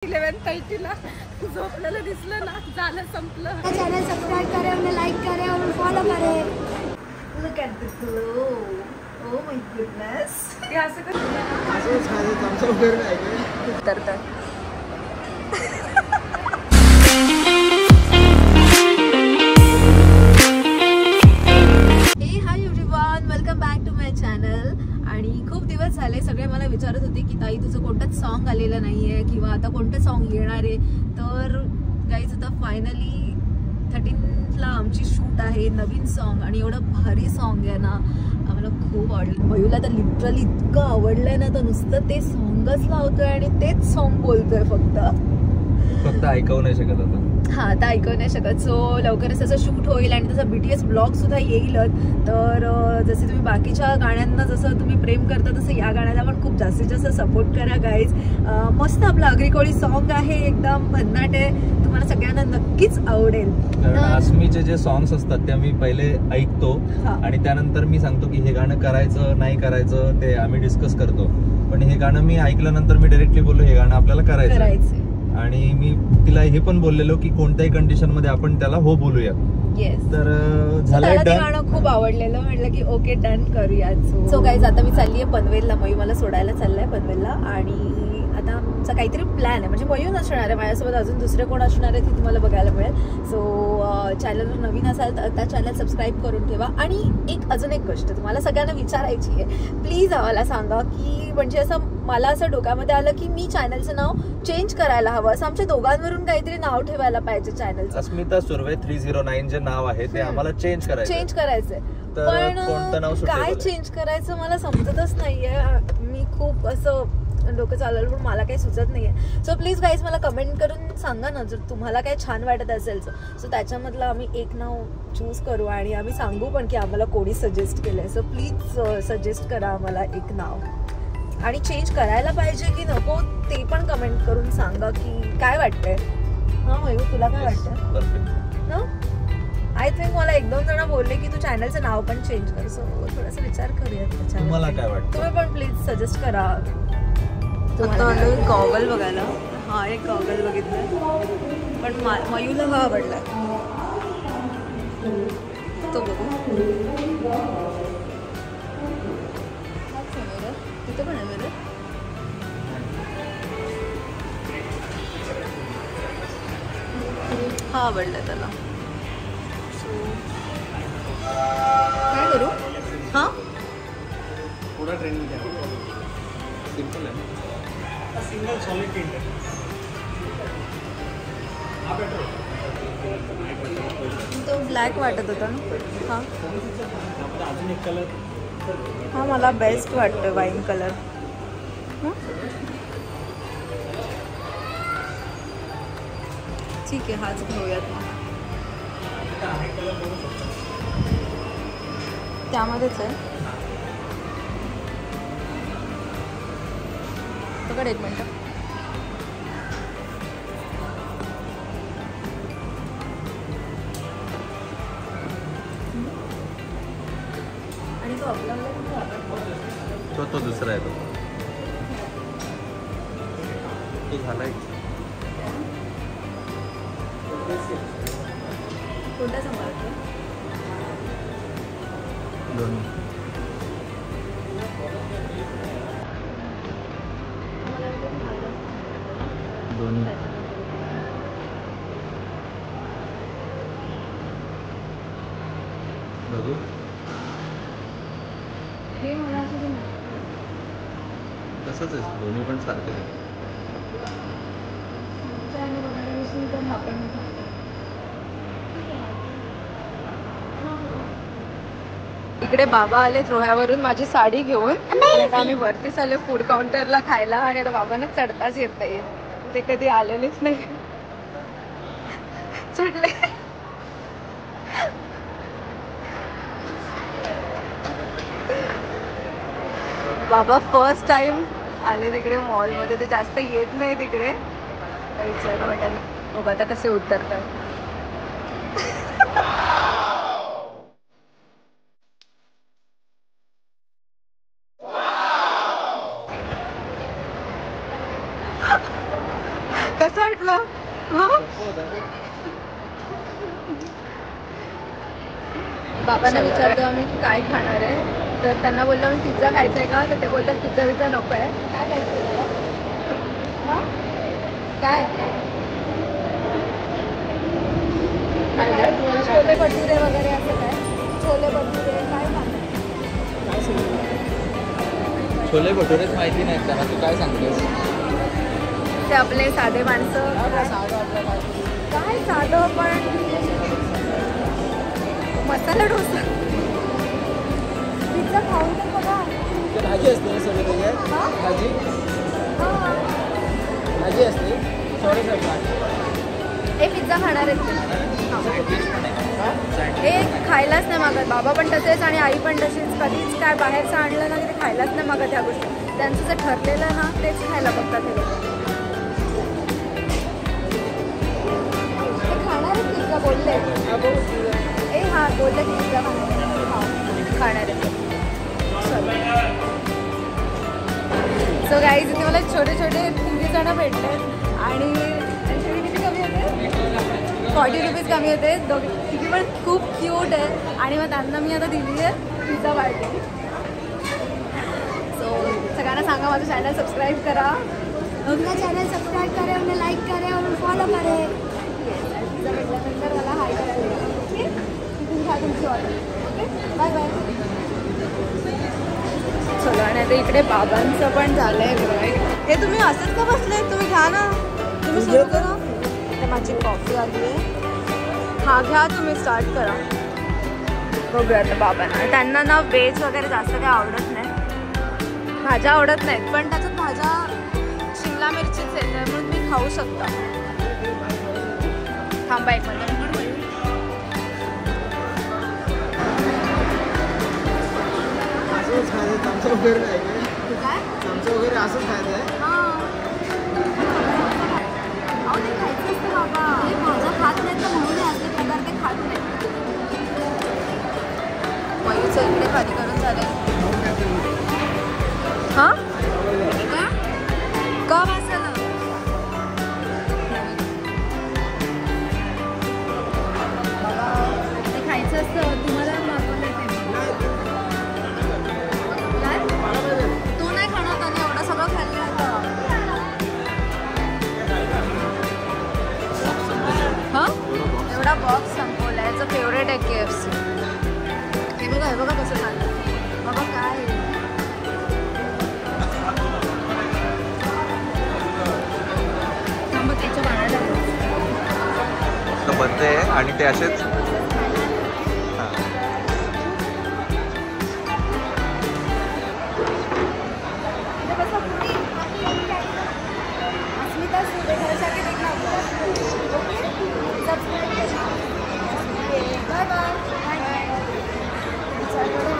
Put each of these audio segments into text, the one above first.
11:30 ला झोपलेलं दिसलं ना, झालं संपलं. चैनल सब्सक्राइब करें, उन्हें लाइक करें और फॉलो करें. Look at the glow. Oh my goodness. ते असं कसं उतरतात. Hi everyone, welcome back to my channel. आणि खूप दिवस झाले सगळे मला विचारत होते की ताई तुझं कोणतंच सॉन्ग आलेलं नाहीये किंवा आता कोणतं सॉन्ग येणार आहे. तर गाईज आता फायनली 13ला आमची शूट आहे, नवीन सॉन्ग, आणि एवढं भारी सॉन्ग आहे ना, आम्हाला खूप आवडलं. मयूला तर लिटरली इतकं आवडलंय ना, तर नुसतं ते सॉन्गच लावतोय आणि तेच सॉन्ग बोलतोय, फक्त ऐकवू नाही शकत आता. हा, आता ऐकू नाही शकत. सो लवकरच त्याचं शूट होईल आणि त्याचा BTS ब्लॉग सुद्धा येईलच. तर जसे तुम्ही बाकीच्या गाण्यांना जसं तुम्ही प्रेम करता तसं या गाण्याला पण खूप जास्तीत जास्त सपोर्ट करा गाईज. मस्त आपलं आगरी-कोळी सॉन्ग आहे, एकदम भन्नाट आहे, तुम्हाला सगळ्यांना नक्कीच आवडेल. आसमीचे जे सॉंग्स असतात ते आम्ही पहिले ऐकतो आणि त्यानंतर मी सांगतो की हे गाणं करायचं नाही करायचं ते आम्ही डिस्कस करतो. पण हे गाणं मी ऐकल्यानंतर मी डायरेक्टली बोललो हे गाणं आपल्याला करायचं. आणि मी तिला हे पण बोललेलो की कोणत्याही कंडिशन मध्ये आपण त्याला हो बोलूया. तर झालंय डन. गाणं खूप आवडलेलं, म्हटलं की ओके डन करूया. सो गाईज आता मी चालली आहे पनवेलला. मयू मला सोडायला चाललाय पनवेलला आणि आता आमचा काहीतरी प्लॅन आहे. म्हणजे मयू नसणार आहे माझ्यासोबत, अजून दुसरे कोण असणार आहे ते तुम्हाला बघायला मिळेल. सो चॅनलवर नवीन असाल तर आता चॅनल सबस्क्राईब करून ठेवा. आणि अजून एक गोष्ट तुम्हाला सगळ्यांना विचारायची आहे, प्लीज आम्हाला सांगा की म्हणजे असं मला असं डोक्यामध्ये आलं की मी चॅनलचं नाव चेंज करायला हवं, असं आमच्या दोघांवरून काहीतरी नाव ठेवायला पाहिजे चॅनलचं. अस्मिता सुर्वे 309 जे नाव आहे ते आम्हाला चेंज करायचंय. पण काय चेंज करायचं मला समजतच नाहीये. मी खूप असं डोकं चालवलं पण मला काही सुचत नाहीये. सो प्लीज गाईज मला कमेंट करून सांगा ना, जर तुम्हाला काही छान वाटत असेल सो त्याच्यामधलं आम्ही एक नाव चूज करू आणि आम्ही सांगू पण की आम्हाला कोणी सजेस्ट केलंय. सो प्लीज सजेस्ट करा आम्हाला एक नाव. आणि चेंज करायला पाहिजे की नको ते पण कमेंट करून सांगा की काय वाटतंय. हा मयूर, तुला काय वाटतं? आय थिंक मला 1-2 जण बोलले की तू चॅनलचं नाव पण चेंज कर. सो थोडासा विचार करूया त्याच्यावर. तुम्हाला काय वाटतं? तुम्ही पण प्लीज सजेस्ट करा. आता आलो गॉगल बघायला. हा, एक गॉगल बघितला पण मयूला हा आवडला, तो बघू. तिथे पण आहे बरं. हा आवडला त्याला. काय करू? हा, पुढा ट्रेंडिंग सिंपल आहे. सिंगल सॉलिड टिंट तो ब्लॅक वाटत होता ना. हा, अजून एक कलर. हा मला बेस्ट वाटतं, वाईन कलर. ठीक आहे, हाच घेऊयात मग. त्यामध्येच आहे. पकड एक मिनटं. आणि तो आपल्याला तो दुसरा आहे. तो झालाय. कोणता सांभाळतो? दोन्ही. बघू. हे मला तसंच आहे, दोन्ही पण सारखे आहे. इकडे बाबा आले रोह्यावरून माझी साडी घेऊन. आम्ही वरतीच आले फूड काउंटरला खायला आणि आता बाबांना चढताच येत नाही, ते कधी आलेलेच नाही. चढले. बाबा फर्स्ट टाइम आले तिकडे मॉलमध्ये, ते जास्त येत नाही तिकडे. बघा आता कसे उतरतात. कसं वाटलं? बाबांना विचारतो आम्ही काय खाणार आहे, तर त्यांना बोललो आम्ही पिझ्झा खायचा आहे का, तर ते बोलतात पिझ्झा नको आहे. काय खायचं काय छोले भटुरे वगैरे असं काय, छोले भटुरे काय खाणार? छोले भटुरेच माहिती नाहीत त्यांना, तू काय सांगतेस? ते आपले साधे माणसं काय साधं, पण मसाला डोसा पिझ्झा खाऊन तर बघा. भाजी असते सगळे वेगळे भाजी भाजी असते हे पिझ्झा खाणार आहेत हे खायलाच नाही मागत. बाबा पण तसेच आणि आई पण तशीच. कधीच काय बाहेरचं आणलं ना की ते खायलाच नाही मागत. ह्या गोष्टी त्यांचं जे ठरलेलं ना तेच खायला बघतात हे लोक. खाणार आहेत पिझ्झा बोलले हा बोलले पिझ्झा खाणार आहेत. सो गाईज इथे मला छोटे छोटे 3 जण भेटले आणि त्यांच्याकडे किती कमी होते, 40 रुपीज कमी होते. तिथे पण खूप क्यूट आहे आणि मग त्यांना मी आता दिली आहे पिझ्झा पार्टी. सो सगळ्यांना सांगा माझं चॅनल सबस्क्राईब करा, अपना चैनल सब्सक्राइब करें, उन्हें लाइक करें और फॉलो करें. पिझ्झा भेटल्यानंतर मला हाय करायला. ओके तिथून खा तुमची ऑर्डर. Okay bye bye. चला आणि आता इकडे बाबांचं पण झालं आहे. हे तुम्ही असंच का बसले, तुम्ही घ्या ना, तुम्ही सुरू करा. तर माझी कॉफी आली आहे, हा घ्या तुम्ही स्टार्ट करा. बघूया आता बाबांना. त्यांना ना व्हेज वगैरे जास्त काही आवडत नाही, भाज्या आवडत नाहीत, पण त्याच्यात भाज्या शिमला मिरचीच आहे त्यामुळे तुम्ही खाऊ शकता. थांबा एक मिनिट. आमचं वगैरे नाही काय, आमचं वगैरे असंच खायचं आहे. ते खायचं असतं बाबा, हे भाज्या खात नाहीत तर म्हणून असले प्रकार ते खात नाहीत. मयूचं इकडे खाली करून झालं. हां का वाचलं बाबा, ते खायचं असतं. तुम्हाला मागवलं ते तू नाही खाणार, त्याने एवढं सगळं खाल्लं होतं. हां एवढा बॉक्स संपवला. याचं फेवरेट आहे KFC. हे बघा कसं खाल्लं बाबा. काय थांबा त्याच्या बाळाला बंद आहे आणि ते असेच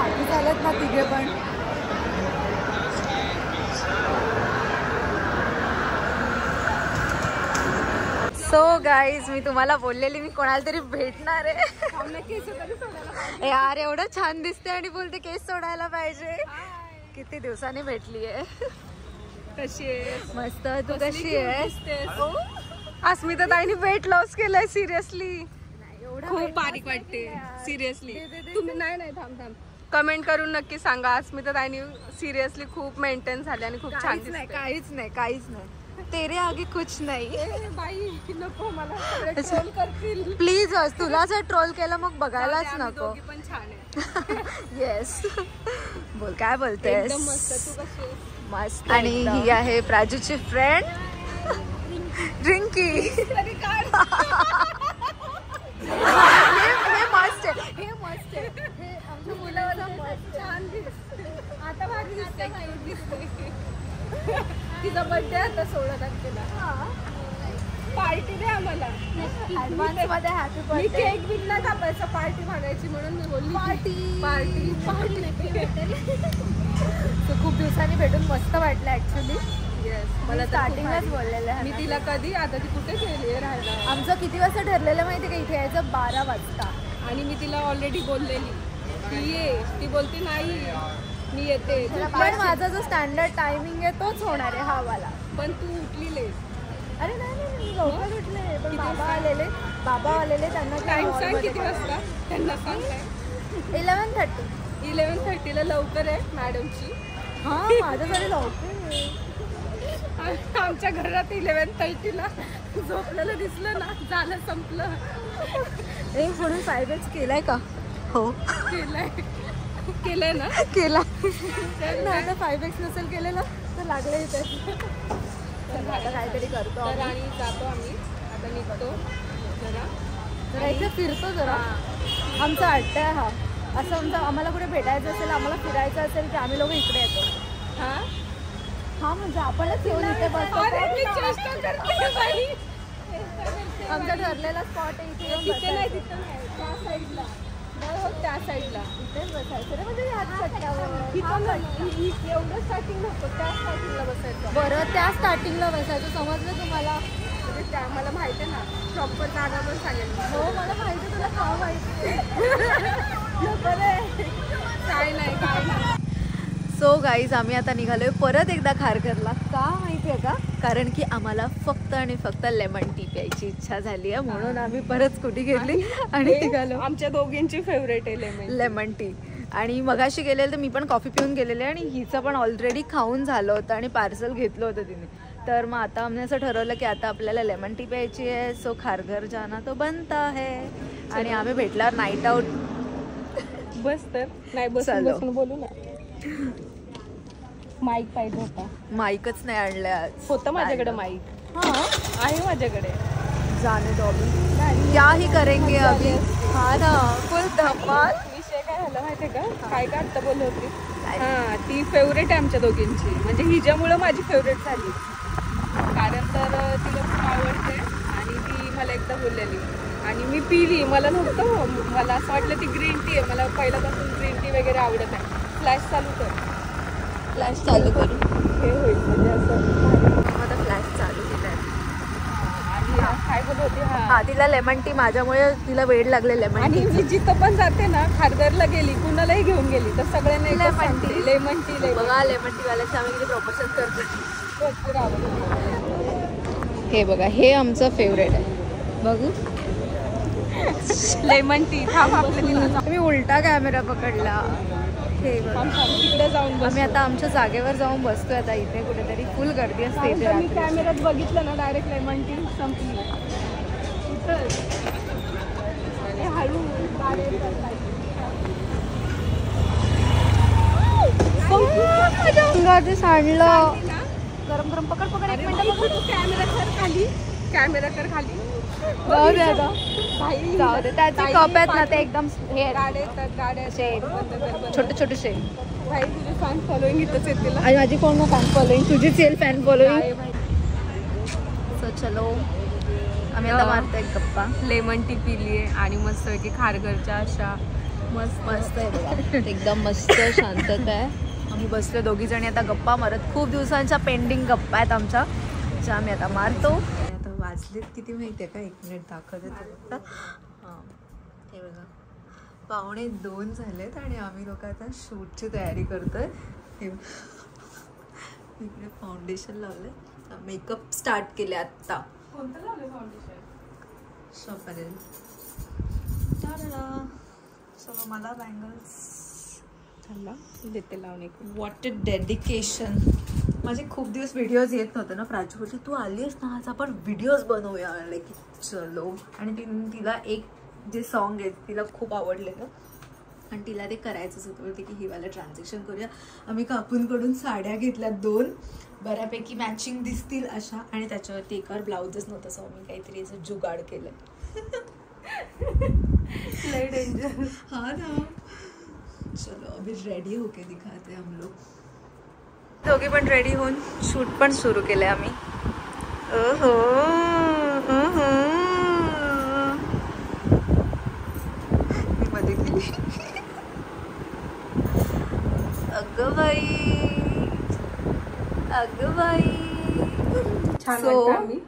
हाती चालत ना तिघे पण. सो गाईज मी तुम्हाला बोललेली मी कोणाला तरी भेटणार आहे. यार एवढं छान दिसते आणि बोलते केस सोडायला पाहिजे. किती दिवसांनी भेटली आहे. कशी आहे? मस्त. तू कशी आहे? अस्मिता ताईने वेट लॉस केलंय सिरियसली. एवढं खूप बारीक वाटते सिरियसली. तुम्ही नाही थांब कमेंट करून नक्की सांगा. अस्मिता ताईने सिरियसली खूप मेंटेन झाले आणि खूप छान दिसते. काहीच नाही. तेरे आगे कुछ नाही. बाई नको मला ट्रोल करतील प्लीज. तुला जर ट्रोल केलं मग बघायलाच नको. पण छान आहे. येस बोल काय बोलतेस? एकदम मस्त. तू कशी आहेस? मस्त. आणि ही आहे प्राजूची फ्रेंड रिंकी. तरी काढ. हे मस्त आहे. हे आमच्या मुलाला मस्त छान दिसते. आता भारी दिसते. क्यूट दिसते. तिचा बर्थडे आता 16 तारखेला. पार्टी दे आम्हाला. ॲडव्हान्स मध्ये हॅपी मी बर्थडे. केक बिक नाही कापायचा, पार्टी मागायची म्हणून मी बोलली पार्टी. तो खूप दिवसांनी भेटून मस्त वाटलं ऍक्च्युली. येस मला स्टार्टिंगलाच बोललेलं आहे मी तिला कधी आता ती कुठे गेली राहायला. आमचं किती वाजता ठरलेलं माहिती का इथे यायचं? 12 वाजता. आणि मी तिला ऑलरेडी बोललेली की ये. ती बोलते नाही मी येते. पण माझा जो स्टँडर्ड टायमिंग आहे तोच होणार आहे हा वाला. पण तू उठली लेट. अरे नाही मी लवकर उठले पण बाबा आलेले त्यांना टाइम सांग किती वाजता त्यांना सांग. 11:30. 11:30 लवकर आहे मॅडमची. हा माझ्याकडे लवकर आहे. आमच्या घरात 11:30 झोपलेलं दिसलं ना झालं संपलं. म्हणून 5X केलाय का? हो केलंय ना. केला नाही तर 5X नसेल केलेलं तर लागलं इथे. आता काहीतरी करतो आणि जातो आम्ही. आता निघतो जरा इथे फिरतो जरा. आमचा अड्डा आहे हा. असं आम्हाला कुठे भेटायचं असेल आम्हाला फिरायचं असेल की आम्ही लोक इकडे येतो. हा म्हणजे आपणच येऊन इथे बसतो. आमचा ठरलेला स्पॉट आहे इथे. तिथे नाही त्या साईडला. त्या साईडला इथेच बसायचं रे म्हणजे ह्याच कट्ट्यावर. एवढं स्टार्टिंग नको त्या स्टार्टिंगला बसायचं. बरं त्या स्टार्टिंगला बसायचं समजलं तुम्हाला. म्हणजे त्या मला माहिती आहे ना प्रॉपर जागा पण सांगेल. हो मला माहिती आहे. तुला का माहिती काय नाही. सो गाईज आम्ही आता निघालोय परत एकदा खारघरला. का माहिती आहे का? कारण की आम्हाला फक्त आणि फक्त लेमन टी प्यायची इच्छा झाली आहे म्हणून आम्ही परत स्कूटी घेतली आणि निघालो. आमच्या दोघींची फेवरेट आहे लेमन टी. आणि मगाशी गेलेलं तर मी पण कॉफी पिऊन गेलेले आणि हिचं पण ऑलरेडी खाऊन झालं होतं आणि पार्सल घेतलं होतं तिने. तर मग आता आम्ही असं ठरवलं की आता आपल्याला लेमन टी प्यायची आहे. सो खारघर जाना तो बनता है. आणि आम्ही भेटल्यावर नाईट आउट. बस तर नाही बसून बोलू ना. माईक पाहिजे होता. माईकच नाही आणलं आज. होतं माझ्याकडे माईक. हा आहे माझ्याकडे. जाने दो अभी क्या ही करेंगे अभी. हा ना फुल धमाल. विषय काय झालं माहितीये का? काय आत्ता बोलत होती. हा ती फेवरेट आहे आमच्या दोघींची. म्हणजे हिच्यामुळं माझी फेवरेट झाली. कारण तर तिला खूप आवडते आणि ती मला एकदा बोललेली आणि मी पिली. मला नव्हतं. मला असं वाटलं ती ग्रीन टी आहे. मला पहिल्यापासून ग्रीन टी वगैरे आवडत आहे. फ्लॅश चालू कर. फ्लॅश चालू करू. हे होईल म्हणजे असं. आता फ्लॅश चालू केलाय. आणि काय बोलत होती. हा तिला लेमन टी माझ्यामुळे तिला वेळ लागले लेमन आणि मी जिथं पण जाते ना खारघरला गेली कुणालाही घेऊन गेली तर सगळ्यांना लेमन टी. Lemon tea. बघा लेमन टी वाल्याचे आम्ही किती प्रपोजल करतो. हे बघा हे आमचं फेवरेट आहे. बघू लेमन टी. थांब आपल्या मी उलटा कॅमेरा पकडला. हे तिकडे जाऊन आम्ही आता आमच्या जागेवर जाऊन बसतोय. आता इथे कुठेतरी फुल गर्दी असते इथे. मी कॅमेऱ्यात बघितलं ना डायरेक्ट लेमन टी संपली. हळू सांडलं. गरम गरम पकड. एक मिनिट. कॅमेरा कर खाली. जाऊ दे त्याचे कप आहेत ना ते एकदम हे गाड्या छोटे छोटेसे. भाई तुझे फॅन फॉलोईंग इथंच येतील. आणि माझी कोण फॅन फॉलोईंग. तुझीच येईल फॅन फॉलोईंग. सो चलो आम्ही आता मारतोय गप्पा. लेमन टी पिली आहे आणि मस्त की खारघरच्या अशा मस्त आहे बघा. एकदम मस्त शांतता आहे. आम्ही बसलो दोघी जणी आता गप्पा मारत. खूप दिवसांच्या पेंडिंग गप्पा आहेत आमच्या ज्या आम्ही आता मारतो. आता वाजलेत किती माहिती आहे का? 1 मिनिट दाखवते फक्त. हां हे बघा 1:45 झालेत आणि आम्ही लोक आता शूटची तयारी करतोय. हे इकडे फाउंडेशन लावलंय. मेकअप स्टार्ट केले आत्ता. कोणतं लावलं फाउंडेशन? शॉपरेल. सगळं मला बँगल्स देते लावून. What a dedication. माझे खूप दिवस व्हिडिओज येत नव्हते ना. प्राची बोलते तू आलीस ना आज आपण व्हिडिओज बनवूया. लाईक चलो. आणि तिला एक जे सॉन्ग आहे तिला खूप आवडलेलं आणि तिला ते करायचंच होतं. बोलते की हिवाला ट्रान्झॅक्शन करूया. आम्ही काकूंकडून साड्या घेतल्या 2 बऱ्यापैकी मॅचिंग दिसतील अशा आणि त्याच्यावरती एकावर ब्लाउजच नव्हतं. सो आम्ही काहीतरी असं जुगाड केलं. लय डेंजर. हाँ ना. चलो अभी रेडी होके दिखाते हम लोग. दोघी पण रेडी होऊन शूट पण सुरू केले आम्ही. ओहो मी मध्ये गेली. अगं बाई छान So, वाटतं आम्ही.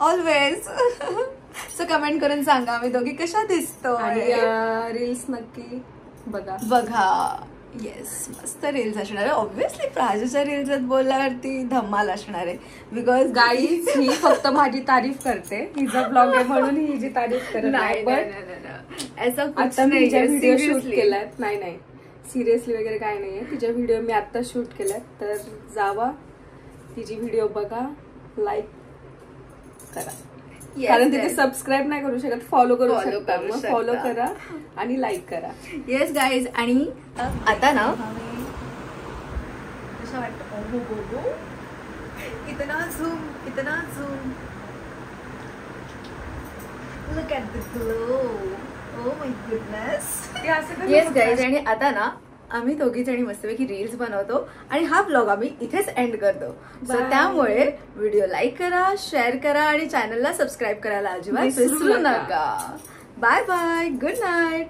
ऑलवेज. सो कमेंट करून सांगा आम्ही दोघी कशा दिसतो. आणि रील्स नक्की बघा. येस, मस्त रील्स असणार आहे. ऑब्व्हियसली प्राजूच्या रील्स बोलल्यावरती धमाल असणार आहे. बिकॉज गाईज ही फक्त माझी तारीफ करते, हिचा ब्लॉग आहे म्हणून ही जी तारीफ करत नाही. पण आता मी तिच्या व्हिडिओ शूट केलात. नाही सिरियसली वगैरे काय नाहीये. तिच्या व्हिडिओ मी आता शूट केल्यात, तर जावा तिची व्हिडिओ बघा, लाईक करा. कारण तिथे सबस्क्राईब नाही करू शकत, फॉलो करू शकता. मग फॉलो करा आणि लाईक करा. Yes guys. आणि आता ना कसं वाटतं, इतना zoom look at the glow, oh my goodness. Yes guys. आणि आता ना आम्ही दोघी जणी मस्तपैकी रील्स बनवतो आणि हा ब्लॉग आम्ही इथेच एंड करतो. सो त्यामुळे व्हिडिओ लाईक करा, शेअर करा आणि चॅनलला सबस्क्राईब करायला अजिबात विसरू नका. Bye bye, good night.